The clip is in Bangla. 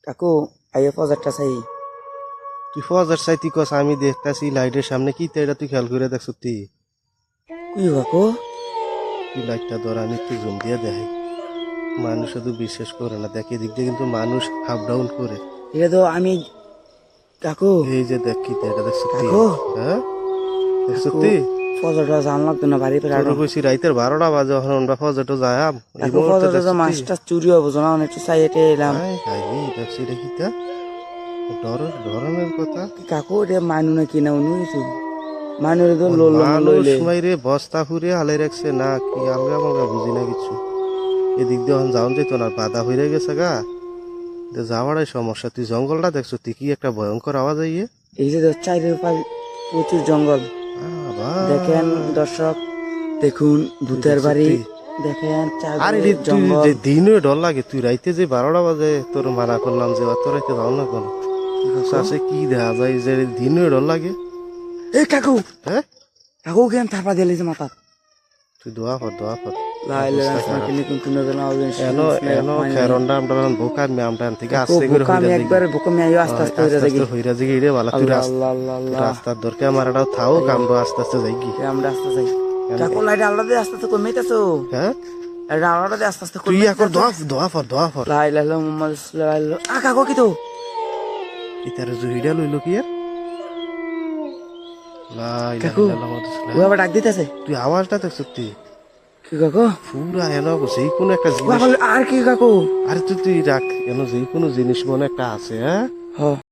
কাকু আইয়ে ফজারটা চাই। তুই ফজার চাইতি কস আমি দেখতাছি লাইটের সামনে কি এটা তুই খেয়াল করে দেখছ তুই কুই কাকু? তুই লাইটটা ধর আমি একটু জুম দিয়ে দেখাই মানুষ শুধু বিশ্বাস করে না দেখে দিক দিয়ে কিন্তু মানুষ আপ ডাউন করে এটা তো আমি কাকু এই যে দেখ কি এটা দেখছ তুই কাকু হ্যাঁ দেখছ তুই ফজারটা জানলাম তো না বাড়ি পেরে তোর কইছি রাইতের 12টা বাজে এখন আমরা ফজারটা যাইম এই কাকু মুহূর্তে ফজারটা দেখছ তুই মাছটা চুরি হবো না একটু চাই এটা এলাম। আই দেখছি দেখি তা ধরনের কথা কাকু এটা মানু না কিনা উনিছু মানুষ তো লোল মানুষ লইলে মাইরে বস্তা ফুরে হালাই রাখছে না কি আলগা মালগা বুঝি না কিছু এদিক দিয়ে এখন যাওন যেত না বাধা হয়ে গেছে গা যাওয়ারই সমস্যা তুই জঙ্গলটা দেখছো তুই কি একটা ভয়ঙ্কর আওয়াজ আইয়ে এই যে চারিপাশে প্রচুর জঙ্গল দেখেন দর্শক, দেখুন ভূতের বাড়ি দেখেন আরে রে তুই জঙ্গল। যে দিনে ডর লাগে তুই রাইতে যে 12টা বাজে তোর মানা করলাম যে অত রাইতে যাও না কোনো আছে কি দেখা যায় যে দিনে ডর লাগে এই কাকু হ্যাঁ কাকু কেন থাপা দিলিছে মাথা তুই দোয়া কর লাইলে রাস্তা কিনে কোন কোন দিন আওয়াজ এনো এনো খেরন্ডা আমরা বোকার মে আমরা থেকে আসছে করে আমি একবার বুকমে আইও আস্তে আস্তে হইরা দেখি হইরা জিগে ইরে বালা তুই আল্লাহ আল্লাহ আল্লাহ রাস্তার দরকার আমারটাও থাও কামড়ো আস্তে আস্তে যাই কি আমরা আস্তে যাই। কাকু লাইট আল্লাহ দিয়ে আস্তে আস্তে কইমেতাছো হ্যাঁ এটা আল্লাহ দিয়ে আস্তে আস্তে তুই এখন দোয়া কর লা ইলাহা ইল্লাল্লাহ মুহাম্মাদুর রাসূলুল্লাহ। আ কাকু কি তো ইতার জুহিডা লইলো কি আর লা ইলাহা কাকু ইল্লাল্লাহ মুহাম্মাদুর রাসূলুল্লাহ। ও আবার ডাক দিতেছে তুই আওয়াজটা দেখছ তুই কি কাকু? পুরা এনো সেই কোনো একটা জিনিস আর কি কাকু? আরে তুই রাখ এনো যে কোনো জিনিস মনে একটা আছে হ্যাঁ হ